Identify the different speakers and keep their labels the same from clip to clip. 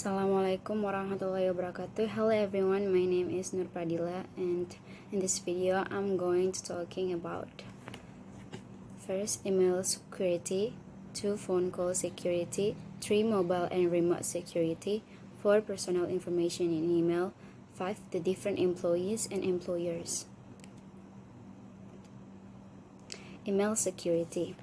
Speaker 1: Assalamualaikum warahmatullahi wabarakatuh. Hello everyone, my name is Nur Pradila, and in this video I'm going to talking about first, email security, 2, phone call security, 3, mobile and remote security, 4, personal information in email, 5, the different employees and employers. Email security.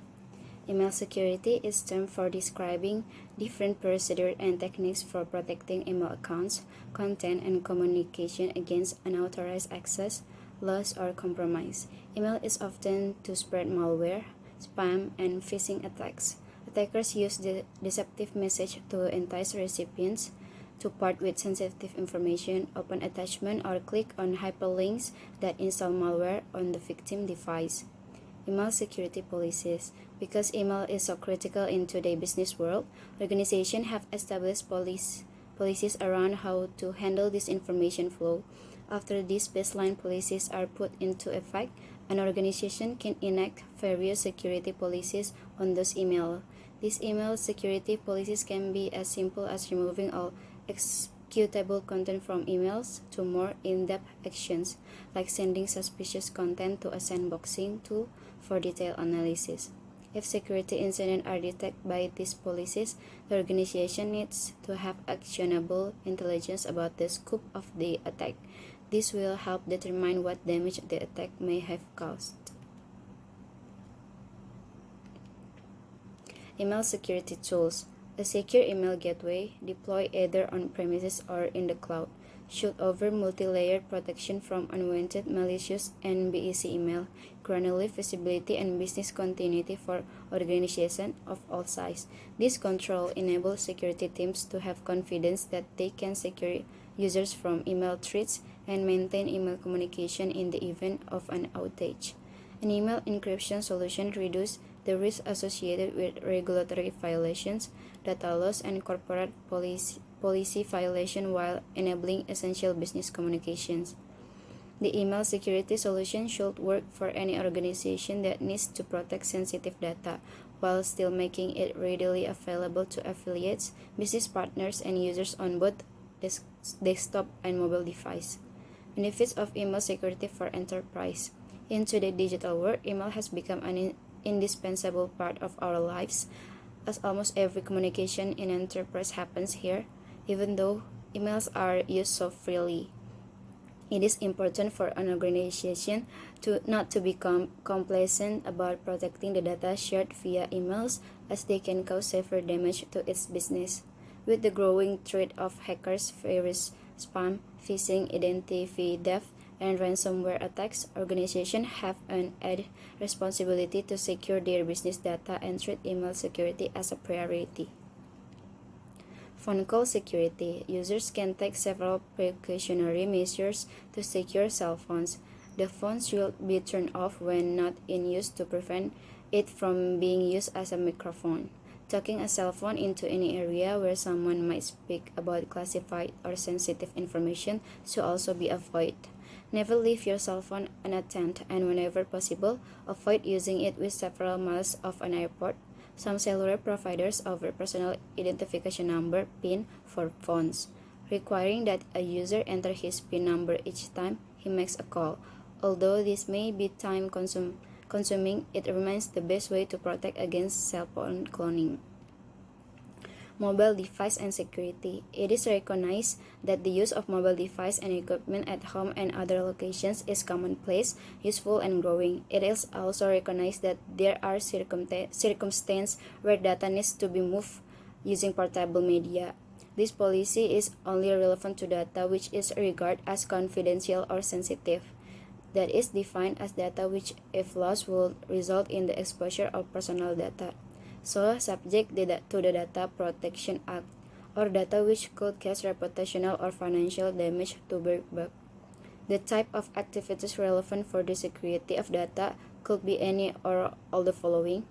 Speaker 1: Email security is term for describing different procedures and techniques for protecting email accounts, content, and communication against unauthorized access, loss, or compromise. Email is often to spread malware, spam, and phishing attacks. Attackers use the deceptive message to entice recipients to part with sensitive information, open attachment, or click on hyperlinks that install malware on the victim device. Email security policies. Because email is so critical in today's business world, organizations have established policies around how to handle this information flow. After these baseline policies are put into effect, an organization can enact various security policies on those emails. These email security policies can be as simple as removing all executable content from emails to more in-depth actions, like sending suspicious content to a sandboxing tool for detailed analysis. If security incidents are detected by these policies, the organization needs to have actionable intelligence about the scope of the attack. This will help determine what damage the attack may have caused. Email security tools. A secure email gateway, deployed either on-premises or in the cloud, should offer multi-layered protection from unwanted, malicious, and BEC email, granular visibility, and business continuity for organizations of all sizes. This control enables security teams to have confidence that they can secure users from email threats and maintain email communication in the event of an outage. An email encryption solution reduces the risk associated with regulatory violations, data loss, and corporate policy violation while enabling essential business communications. The email security solution should work for any organization that needs to protect sensitive data while still making it readily available to affiliates, business partners, and users on both desktop and mobile device. Benefits of email security for enterprise. In today's digital world, email has become an indispensable part of our lives, as almost every communication in enterprise happens here. Even though emails are used so freely, it is important for an organization not to become complacent about protecting the data shared via emails, as they can cause severe damage to its business. With the growing threat of hackers, virus, spam, phishing, identity theft, and ransomware attacks, organizations have an added responsibility to secure their business data and treat email security as a priority. Phone call security. Users can take several precautionary measures to secure cell phones. The phone should be turned off when not in use to prevent it from being used as a microphone. Taking a cell phone into any area where someone might speak about classified or sensitive information should also be avoided. Never leave your cell phone unattended, and whenever possible, avoid using it with several miles of an airport. Some cellular providers offer personal identification number (PIN) for phones, requiring that a user enter his PIN number each time he makes a call. Although this may be time-consuming, it remains the best way to protect against cell phone cloning. Mobile device and security. It is recognized that the use of mobile device and equipment at home and other locations is commonplace, useful, and growing. It is also recognized that there are circumstances where data needs to be moved using portable media. This policy is only relevant to data which is regarded as confidential or sensitive. That is defined as data which, if lost, will result in the exposure of personal data, so subject to the Data Protection Act, or data which could cause reputational or financial damage to Berkshire. The type of activities relevant for the security of data could be any or all the following: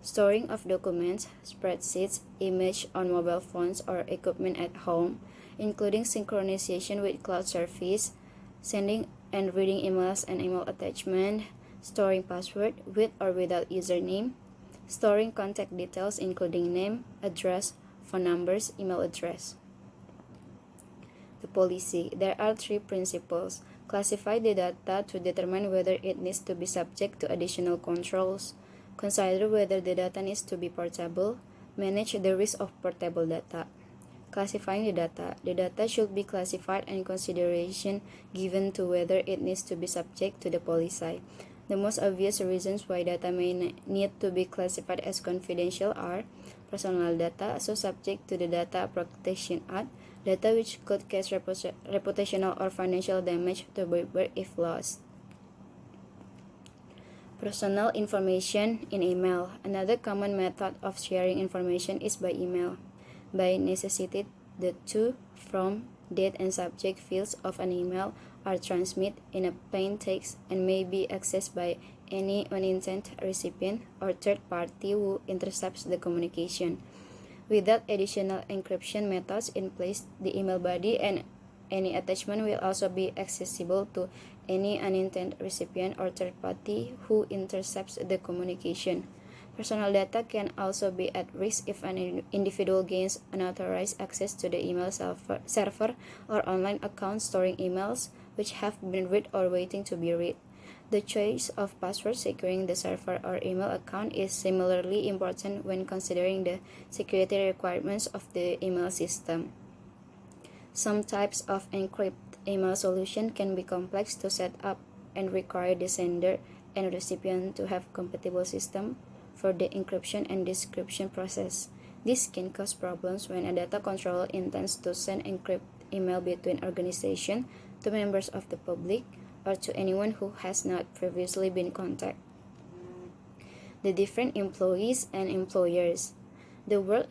Speaker 1: storing of documents, spreadsheets, images on mobile phones or equipment at home, including synchronization with cloud service, sending and reading emails and email attachment, storing password with or without username, storing contact details including name, address, phone numbers, email address. The policy. There are three principles. Classify the data to determine whether it needs to be subject to additional controls. Consider whether the data needs to be portable. Manage the risk of portable data. Classifying the data. The data should be classified and consideration given to whether it needs to be subject to the policy. The most obvious reasons why data may need to be classified as confidential are personal data, so subject to the Data Protection Act, data which could cause reputational or financial damage to paper if lost. Personal information in email. Another common method of sharing information is by email. By necessity, the to, from, date, and subject fields of an email are transmitted in a plain text and may be accessed by any unintended recipient or third party who intercepts the communication. Without additional encryption methods in place, the email body and any attachment will also be accessible to any unintended recipient or third party who intercepts the communication. Personal data can also be at risk if an individual gains unauthorized access to the email server or online account storing emails which have been read or waiting to be read. The choice of password securing the server or email account is similarly important when considering the security requirements of the email system. Some types of encrypted email solution can be complex to set up and require the sender and recipient to have compatible system for the encryption and decryption process. This can cause problems when a data controller intends to send encrypted email between organizations to members of the public or to anyone who has not previously been contacted. The different employees and employers. The words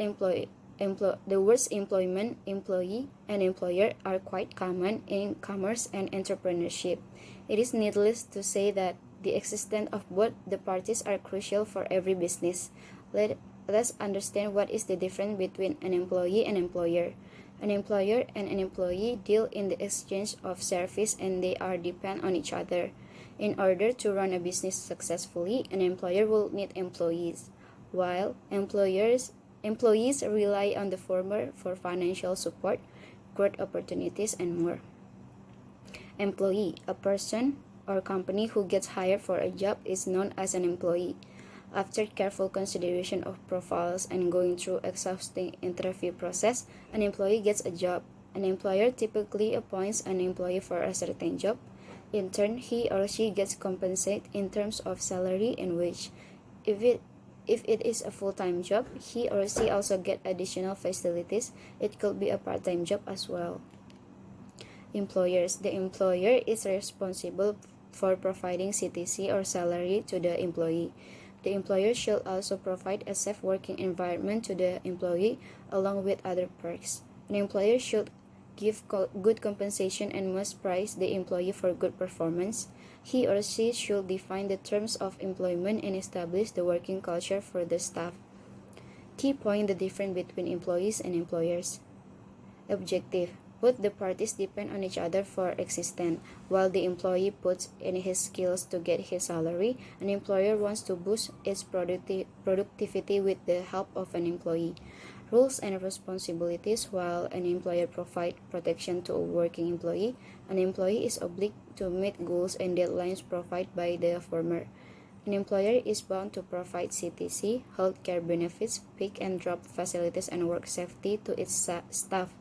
Speaker 1: employment, employee, and employer are quite common in commerce and entrepreneurship. It is needless to say that the existence of both the parties are crucial for every business. Let's understand what is the difference between an employee and employer. An employer and an employee deal in the exchange of service and they are depend on each other. In order to run a business successfully, an employer will need employees, while employees rely on the former for financial support, growth opportunities, and more. Employee, a person or company who gets hired for a job, is known as an employee. After careful consideration of profiles and going through exhausting interview process, an employee gets a job. An employer typically appoints an employee for a certain job. In turn, he or she gets compensated in terms of salary and wage. If it is a full-time job, he or she also get additional facilities. It could be a part-time job as well. Employers. The employer is responsible for providing CTC or salary to the employee. The employer should also provide a safe working environment to the employee along with other perks. An employer should give good compensation and must prize the employee for good performance. He or she should define the terms of employment and establish the working culture for the staff. Key point: the difference between employees and employers. Objective: both the parties depend on each other for existence. While the employee puts in his skills to get his salary, an employer wants to boost its productivity with the help of an employee. Rules and responsibilities. While an employer provides protection to a working employee, an employee is obliged to meet goals and deadlines provided by the former. An employer is bound to provide CTC, healthcare benefits, pick and drop facilities, and work safety to its staff.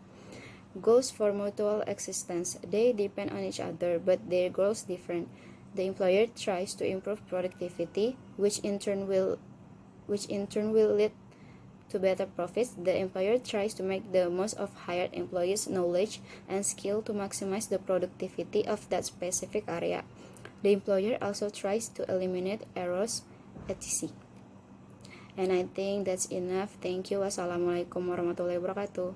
Speaker 1: Goals for mutual existence. They depend on each other, but their goals different. The employer tries to improve productivity, which in turn will lead to better profits. The employer tries to make the most of hired employees' knowledge and skill to maximize the productivity of that specific area. The employer also tries to eliminate errors, etc. And I think that's enough. Thank you. Wassalamualaikum warahmatullahi wabarakatuh.